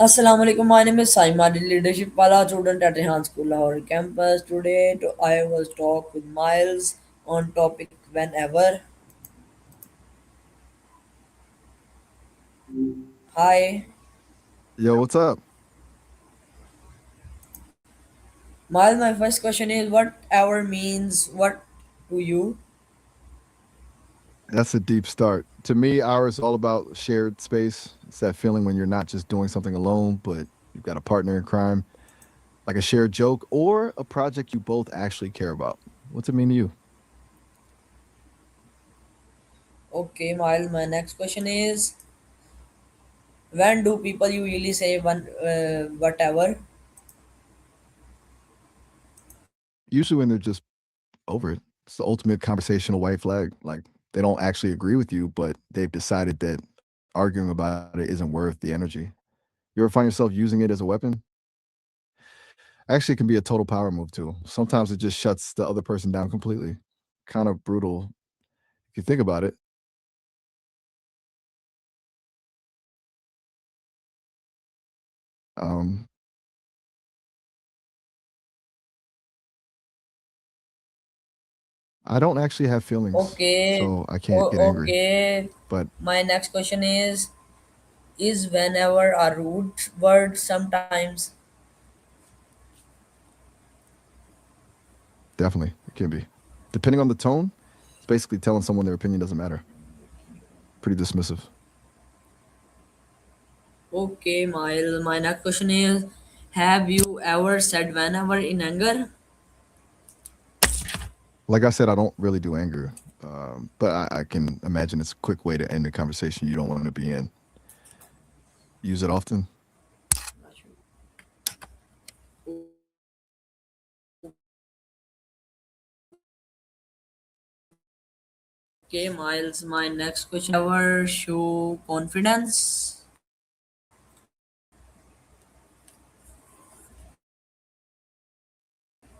Assalamu alaikum. My name is Saima, the leadership wala student at Rehan School Lahore campus. Today I will talk with Miles on topic whenever. Hi, Yo, what's up? Miles. My first question is whatever means what to you? That's a deep start. To me, ours is all about shared space. It's that feeling when you're not just doing something alone, but you've got a partner in crime, like a shared joke or a project you both actually care about. What's it mean to you? Okay, Miles. My next question is when do people usually say one whatever? Usually when they're just over it. It's the ultimate conversational white flag. Like they don't actually agree with you, but they've decided that arguing about it isn't worth the energy. You ever find yourself using it as a weapon? Actually, it can be a total power move too. Sometimes it just shuts the other person down completely. Kind of brutal if you think about it. Um, I don't actually have feelings, Okay, so I can't get angry. okay. But My next question is whenever a rude word sometimes. definitely, it can be. Depending on the tone, it's basically telling someone their opinion doesn't matter. Pretty dismissive. Okay, my next question is have you ever said whenever in anger? Like I said, I don't really do anger, but I can imagine it's a quick way to end a conversation you don't want to be in. Use it often. Okay, Miles, my next question ever show confidence?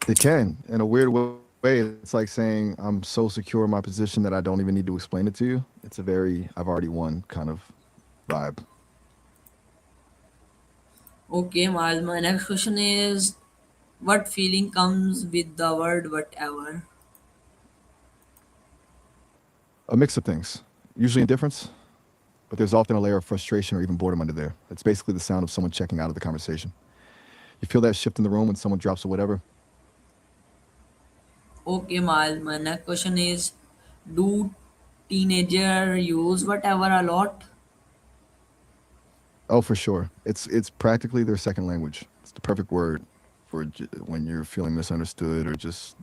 It can, in a weird way. It's like saying, I'm so secure in my position that I don't even need to explain it to you. It's a very, I've already won kind of vibe. Okay, Miles, my next question is what feeling comes with the word whatever? A mix of things. Usually indifference, but there's often a layer of frustration or even boredom under there. It's basically the sound of someone checking out of the conversation. You feel that shift in the room when someone drops a whatever? Okay, Miles, my next question is do teenager use whatever a lot? Oh, for sure. It's practically their second language. It's the perfect word for when you're feeling misunderstood or just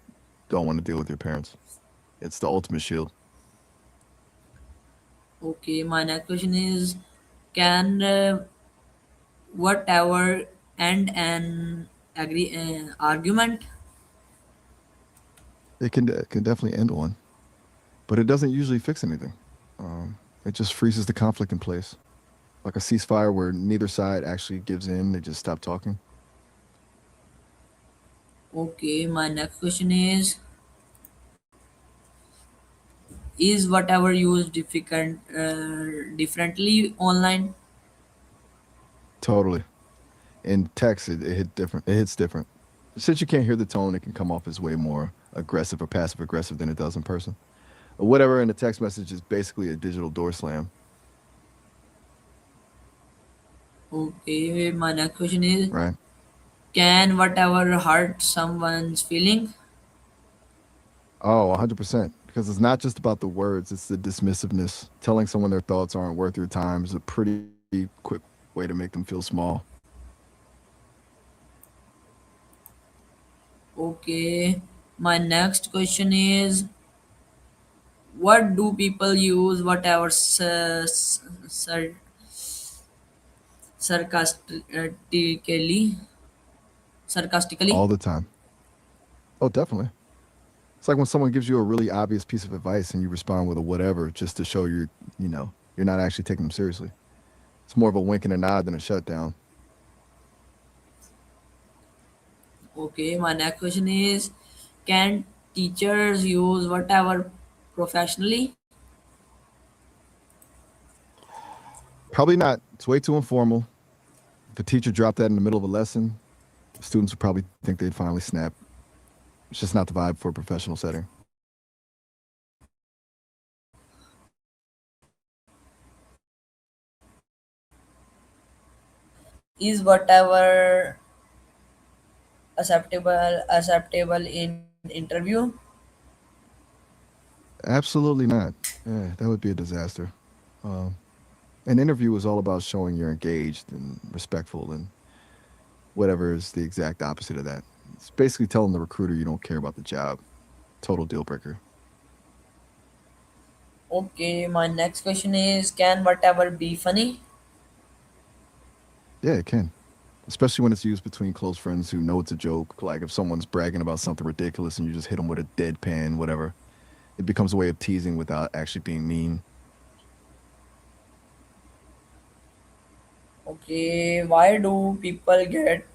don't want to deal with your parents. It's the ultimate shield. Okay, my next question is can whatever end an argument? It can definitely end one, but it doesn't usually fix anything. It just freezes the conflict in place, like a ceasefire where neither side actually gives in. They just stop talking. Okay, my next question is whatever used differently online? Totally. In text, it hit different. It hits different. Since you can't hear the tone, it can come off as way more aggressive or passive aggressive than it does in person. Whatever in the text message is basically a digital door slam, Okay, my next question is right? can whatever hurt someone's feeling? Oh, 100%. Because it's not just about the words, it's the dismissiveness. Telling someone their thoughts aren't worth your time is a pretty quick way to make them feel small. Okay, my next question is what do people use whatever sarcastically All sarcastically? the time. Oh, definitely. It's like when someone gives you a really obvious piece of advice and you respond with a whatever just to show you're not actually taking them seriously. It's more of a wink and a nod than a shutdown. Okay, my next question is can teachers use whatever professionally? Probably not. It's way too informal. If a teacher dropped that in the middle of a lesson, students would probably think they'd finally snap. It's just not the vibe for a professional setting. Is whatever acceptable in interview? Absolutely not. Yeah, that would be a disaster. Um, an interview is all about showing you're engaged and respectful, and whatever is the exact opposite of that. It's basically telling the recruiter you don't care about the job. Total deal breaker. Okay, my next question is, can whatever be funny? Yeah, it can. Especially when it's used between close friends who know it's a joke. Like if someone's bragging about something ridiculous and you just hit them with a deadpan, whatever. It becomes a way of teasing without actually being mean. Okay, why do people get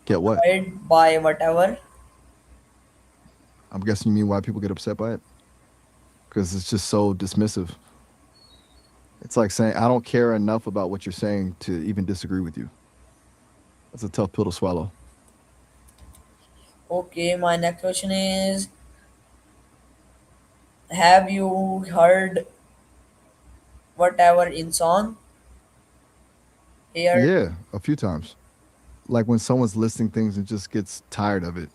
Get what? annoyed by whatever? I'm guessing you mean why people get upset by it? Because it's just so dismissive. It's like saying, I don't care enough about what you're saying to even disagree with you. That's a tough pill to swallow. Okay, my next question is, have you heard whatever in song here? Yeah, a few times. Like when someone's listing things and just gets tired of it.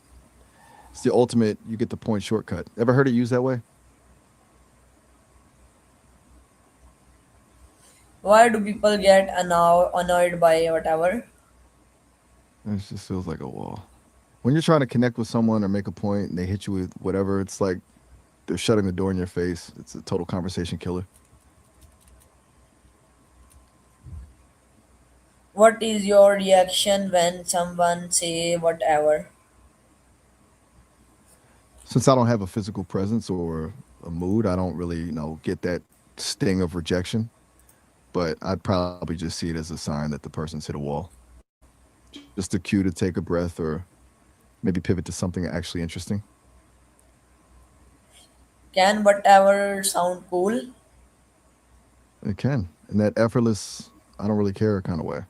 It's the ultimate, you get the point shortcut. Ever heard it used that way? Why do people get annoyed by whatever? It just feels like a wall. When you're trying to connect with someone or make a point and they hit you with whatever, it's like they're shutting the door in your face. It's a total conversation killer. What is your reaction when someone say whatever? Since I don't have a physical presence or a mood, I don't really, get that sting of rejection. But I'd probably just see it as a sign that the person's hit a wall. Just a cue to take a breath or maybe pivot to something actually interesting. Can whatever sound cool? It can. In that effortless, I don't really care kind of way.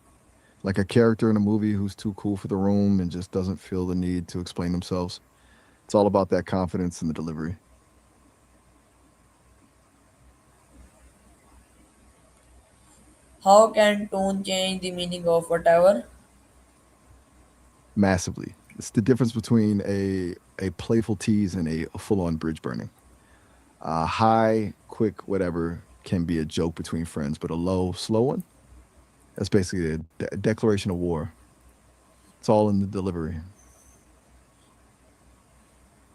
Like a character in a movie who's too cool for the room and just doesn't feel the need to explain themselves. It's all about that confidence in the delivery. How can tone change the meaning of whatever? Massively. It's the difference between a playful tease and a full on bridge burning. A high, quick, whatever can be a joke between friends, but a low, slow one, that's basically a declaration of war. It's all in the delivery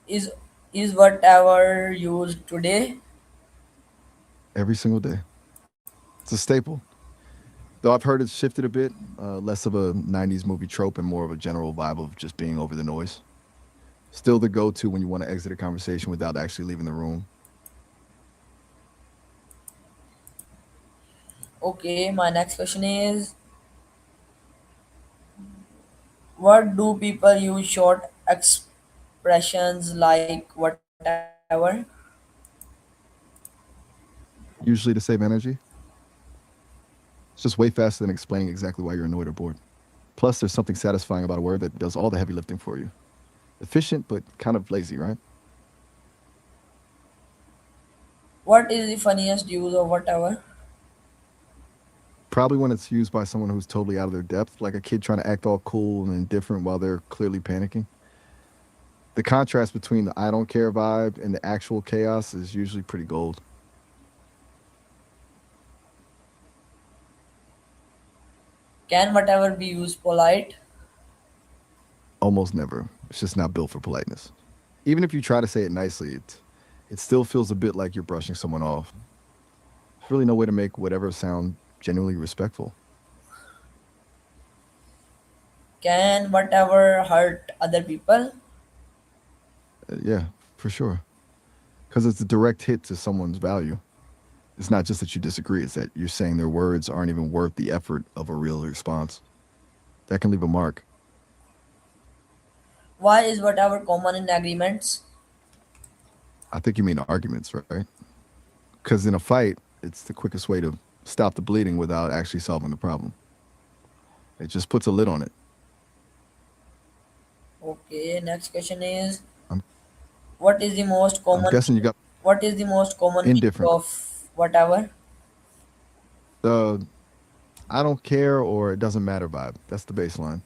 Is is whatever used today? every single day. It's a staple. Though I've heard it's shifted a bit, less of a 90s movie trope and more of a general vibe of just being over the noise. Still the go to when you want to exit a conversation without actually leaving the room. Okay, my next question is, what do people use short expressions like whatever? Usually to save energy. It's just way faster than explaining exactly why you're annoyed or bored. Plus, there's something satisfying about a word that does all the heavy lifting for you. Efficient, but kind of lazy, right? What is the funniest use of whatever? Probably when it's used by someone who's totally out of their depth, like a kid trying to act all cool and indifferent while they're clearly panicking. The contrast between the I don't care vibe and the actual chaos is usually pretty gold. Can whatever be used polite? Almost never. It's just not built for politeness. Even if you try to say it nicely, it still feels a bit like you're brushing someone off. There's really no way to make whatever sound genuinely respectful. Can whatever hurt other people? Yeah, for sure. Because it's a direct hit to someone's value. It's not just that you disagree, it's that you're saying their words aren't even worth the effort of a real response. That can leave a mark. Why is whatever common in agreements? I think you mean arguments, right? Because in a fight, it's the quickest way to stop the bleeding without actually solving the problem. It just puts a lid on it. Okay, next question is I'm what is the most I'm common guessing you got what is the most common meaning indifferent. of whatever? The I don't care or it doesn't matter vibe. That's the baseline.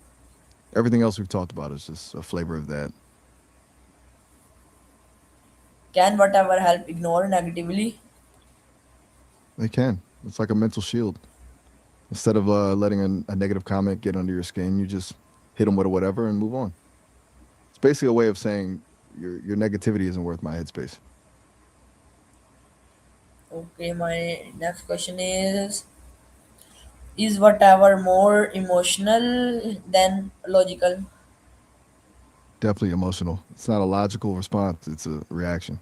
Everything else we've talked about is just a flavor of that. Can whatever help ignore negatively? They can. It's like a mental shield. Instead of letting a negative comment get under your skin, you just hit them with a whatever and move on. It's basically a way of saying your negativity isn't worth my headspace. Okay, my next question is whatever more emotional than logical? Definitely emotional. It's not a logical response, it's a reaction.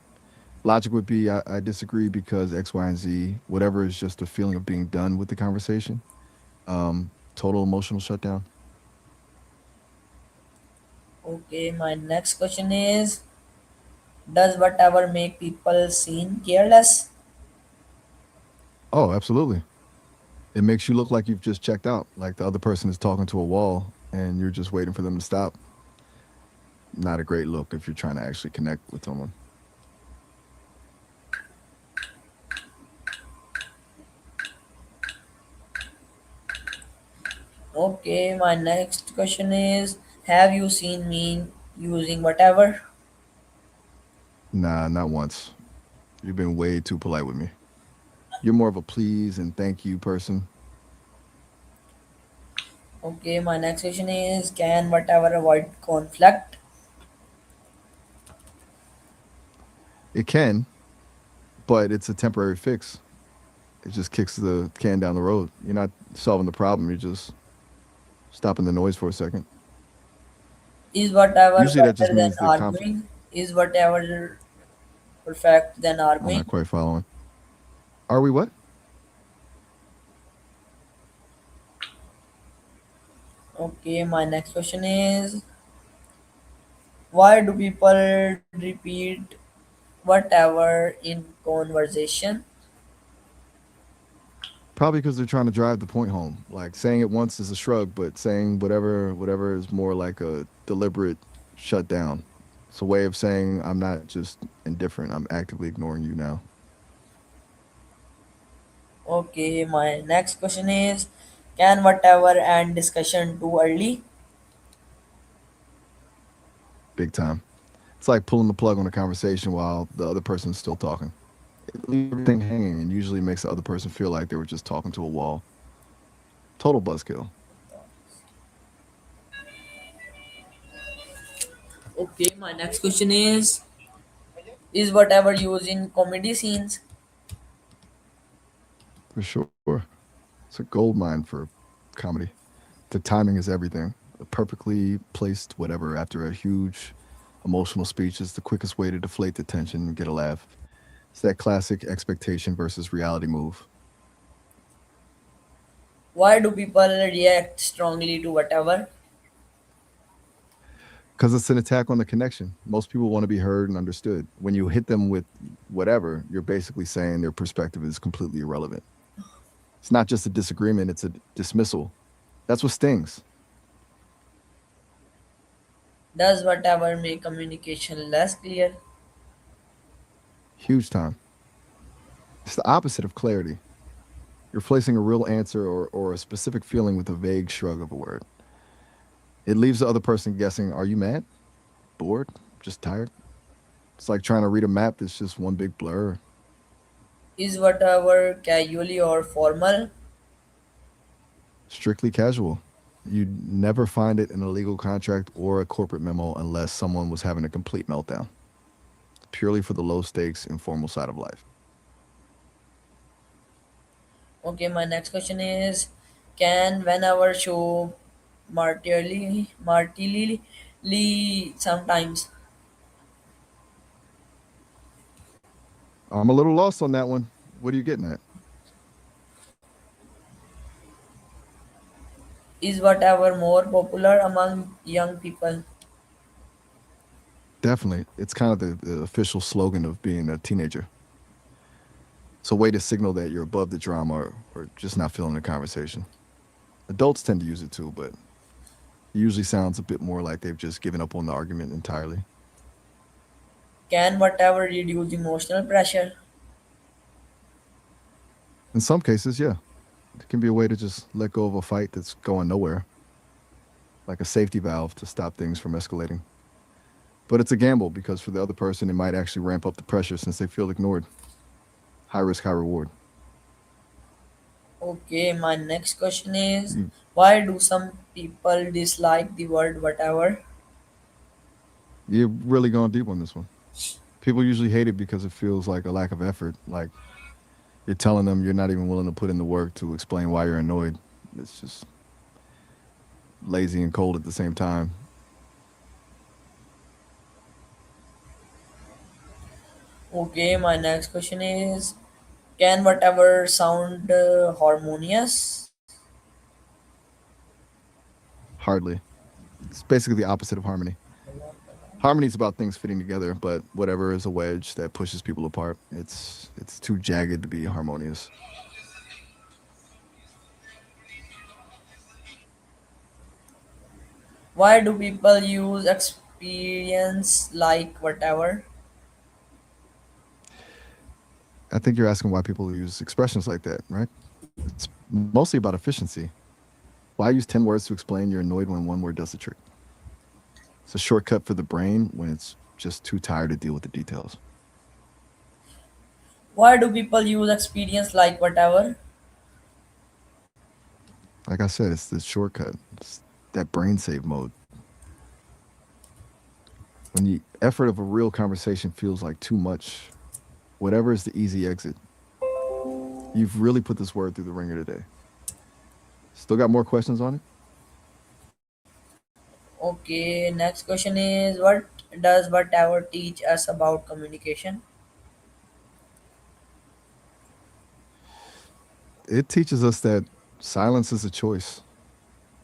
Logic would be I disagree because X, Y, and Z. Whatever is just a feeling of being done with the conversation. Total emotional shutdown. Okay, my next question is does whatever make people seem careless? Oh, absolutely. It makes you look like you've just checked out, like the other person is talking to a wall and you're just waiting for them to stop. Not a great look if you're trying to actually connect with someone. Okay, my next question is have you seen me using whatever? Nah, not once. You've been way too polite with me. You're more of a please and thank you person. Okay, my next question is can whatever avoid conflict? It can, but it's a temporary fix. It just kicks the can down the road. You're not solving the problem. You're just stopping the noise for a second. Is whatever Usually that just better than means the conflict. arguing? Is whatever perfect than I'm not arguing? quite following. Are we what? Okay, my next question is why do people repeat whatever in conversation? Probably because they're trying to drive the point home. Like saying it once is a shrug, but saying whatever is more like a deliberate shutdown. It's a way of saying I'm not just indifferent. I'm actively ignoring you now. Okay, my next question is can whatever end discussion too early? Big time. It's like pulling the plug on a conversation while the other person's still talking. It leaves everything hanging and usually makes the other person feel like they were just talking to a wall. Total buzzkill. Okay, my next question is whatever used in comedy scenes? For sure. It's a gold mine for comedy. The timing is everything. A perfectly placed whatever after a huge emotional speech is the quickest way to deflate the tension and get a laugh. It's that classic expectation versus reality move. Why do people react strongly to whatever? Because it's an attack on the connection. Most people want to be heard and understood. When you hit them with whatever, you're basically saying their perspective is completely irrelevant. It's not just a disagreement, it's a dismissal. That's what stings. Does whatever make communication less clear? Huge time. It's the opposite of clarity. You're replacing a real answer or a specific feeling with a vague shrug of a word. It leaves the other person guessing, are you mad? Bored? Just tired? It's like trying to read a map that's just one big blur. Is whatever casually or formal? Strictly casual. You'd never find it in a legal contract or a corporate memo unless someone was having a complete meltdown. Purely for the low stakes, informal side of life. Okay, my next question is can whenever show martyrly sometimes I'm a little lost on that one. What are you getting at? is whatever more popular among young people? Definitely. It's kind of the official slogan of being a teenager. It's a way to signal that you're above the drama or just not feeling the conversation. Adults tend to use it too, but it usually sounds a bit more like they've just given up on the argument entirely. Can whatever reduce emotional pressure? In some cases, yeah, it can be a way to just let go of a fight that's going nowhere, like a safety valve to stop things from escalating. But it's a gamble because for the other person, it might actually ramp up the pressure since they feel ignored. High risk, high reward. Okay, my next question is, You, why do some people dislike the word whatever? you're really going deep on this one. People usually hate it because it feels like a lack of effort, like you're telling them you're not even willing to put in the work to explain why you're annoyed. It's just lazy and cold at the same time. Okay, my next question is, can whatever sound harmonious? Hardly. It's basically the opposite of harmony. Harmony is about things fitting together, but whatever is a wedge that pushes people apart. It's too jagged to be harmonious. Why do people use experience like whatever? I think you're asking why people use expressions like that, right? It's mostly about efficiency. Why use 10 words to explain you're annoyed when one word does the trick? It's a shortcut for the brain when it's just too tired to deal with the details. Why do people use experience like whatever? Like I said, it's the shortcut. It's that brain save mode. When the effort of a real conversation feels like too much, whatever is the easy exit. You've really put this word through the ringer today. Still got more questions on it? Okay, next question is, what does whatever teach us about communication? It teaches us that silence is a choice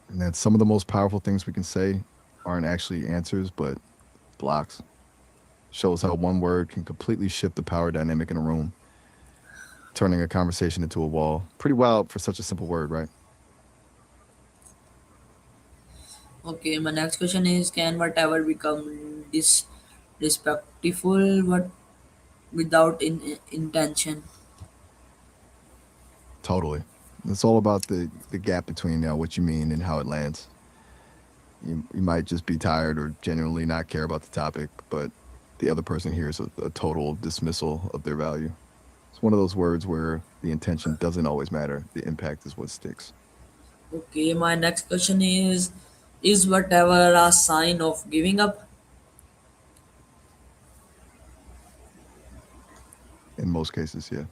and that some of the most powerful things we can say aren't actually answers, but blocks. Shows how one word can completely shift the power dynamic in a room, turning a conversation into a wall. Pretty wild for such a simple word, right? Okay, my next question is, can whatever become disrespectful but without intention? Totally. It's all about the gap between what you mean and how it lands. You might just be tired or genuinely not care about the topic, but the other person hears a total dismissal of their value. It's one of those words where the intention doesn't always matter. The impact is what sticks Okay, my next question is whatever a sign of giving up? in most cases, yeah.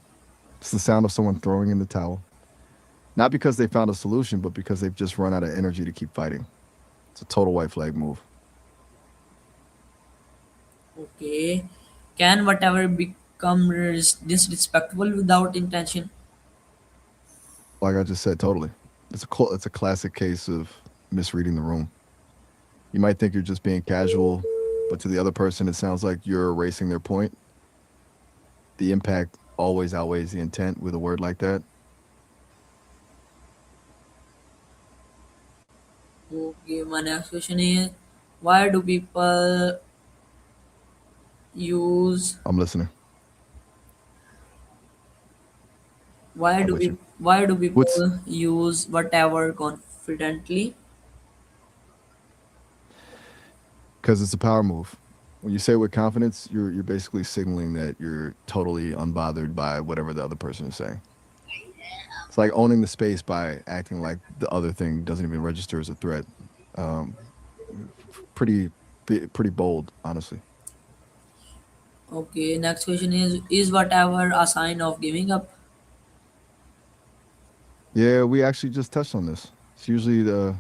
It's the sound of someone throwing in the towel. Not because they found a solution, but because they've just run out of energy to keep fighting. It's a total white flag move. Okay, can whatever become disrespectful without intention? Like I just said, totally. It's a classic case of misreading the room. You might think you're just being casual, but to the other person, it sounds like you're erasing their point. The impact always outweighs the intent with a word like that. Okay, my next question is, why do people use I'm listening. why I'm do with we you. why do What's people use whatever confidently? because it's a power move. When you say it with confidence, you're basically signaling that you're totally unbothered by whatever the other person is saying. It's like owning the space by acting like the other thing doesn't even register as a threat. Um, pretty, pretty bold, honestly. Okay, next question is whatever a sign of giving up? Yeah, we actually just touched on this. It's usually the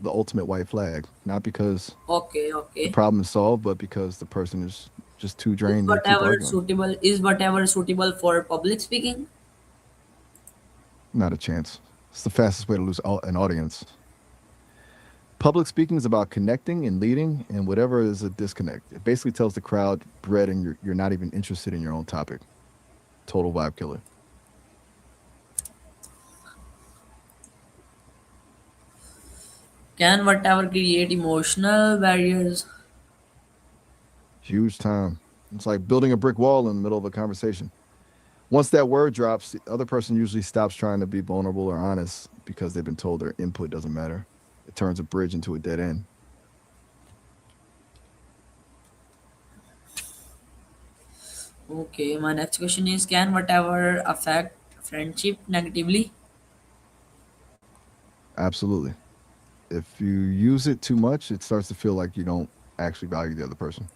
ultimate white flag, not because Okay, the okay. problem is solved, but because the person is just too drained to keep arguing. Is whatever suitable for public speaking? Not a chance. It's the fastest way to lose an audience. Public speaking is about connecting and leading, and whatever is a disconnect. It basically tells the crowd, Brett, and you're not even interested in your own topic. Total vibe killer. Can whatever create emotional barriers? Huge time. It's like building a brick wall in the middle of a conversation. Once that word drops, the other person usually stops trying to be vulnerable or honest because they've been told their input doesn't matter. It turns a bridge into a dead end. Okay, my next question is, can whatever affect friendship negatively? Absolutely. If you use it too much, it starts to feel like you don't actually value the other person.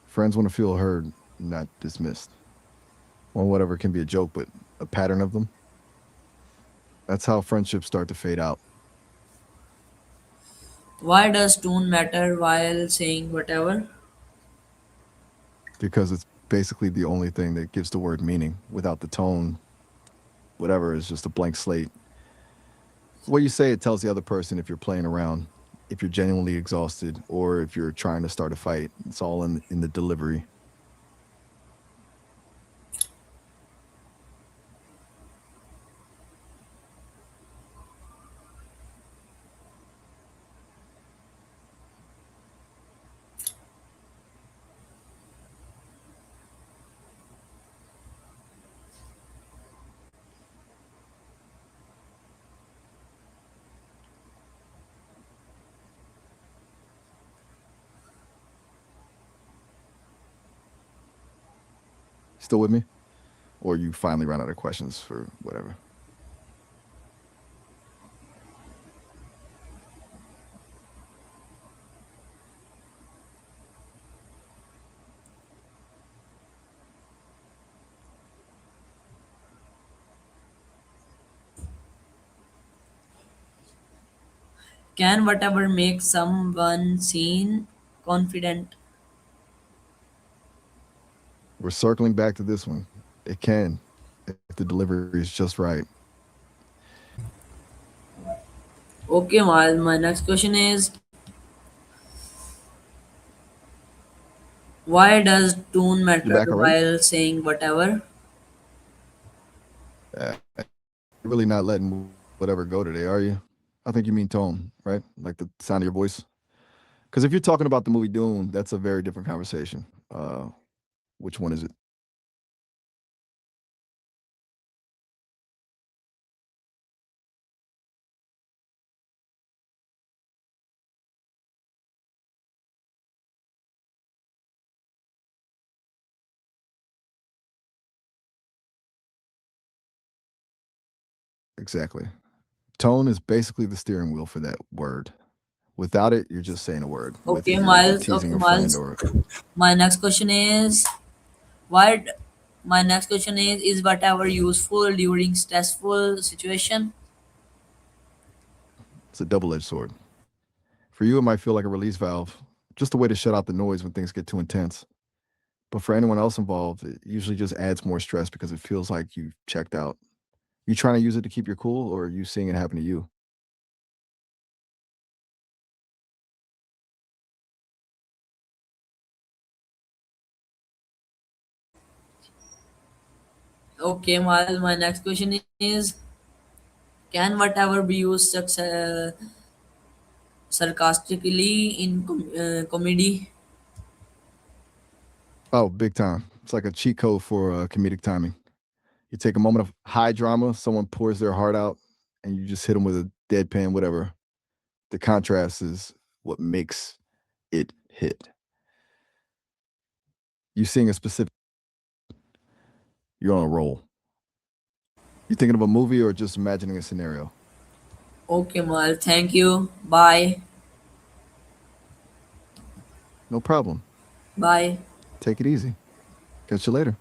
Friends want to feel heard, not dismissed. Well, whatever can be a joke, but a pattern of them. That's how friendships start to fade out Why does tone matter while saying whatever? because it's basically the only thing that gives the word meaning. Without the tone, whatever is just a blank slate. What you say, it tells the other person if you're playing around, if you're genuinely exhausted, or if you're trying to start a fight. It's all in the delivery. Still with me? Or you finally run out of questions for whatever. Can whatever make someone seem confident? We're circling back to this one. It can, if the delivery is just right. Okay, Miles, my next question is, why does tone You matter back already? while saying whatever? You're really not letting whatever go today, are you? I think you mean tone, right? Like the sound of your voice. Because if you're talking about the movie Dune, that's a very different conversation. Which one is it? Exactly. Tone is basically the steering wheel for that word. Without it, you're just saying a word. With it, Okay, you're Miles. teasing Okay, a friend Miles. or My next question is, why? My next question is whatever useful during stressful situation? it's a double edged sword. For you, it might feel like a release valve, just a way to shut out the noise when things get too intense. But for anyone else involved, it usually just adds more stress because it feels like you've checked out. You trying to use it to keep your cool, or are you seeing it happen to you? Okay, Miles. My next question is, can whatever be used sarcastically in comedy? Oh, big time. It's like a cheat code for comedic timing. You take a moment of high drama, someone pours their heart out, and you just hit them with a deadpan, whatever. The contrast is what makes it hit. You seeing a specific, you're on a roll. You thinking of a movie or just imagining a scenario? Okay, Miles. Thank you. Bye. No problem. Bye. Take it easy. Catch you later.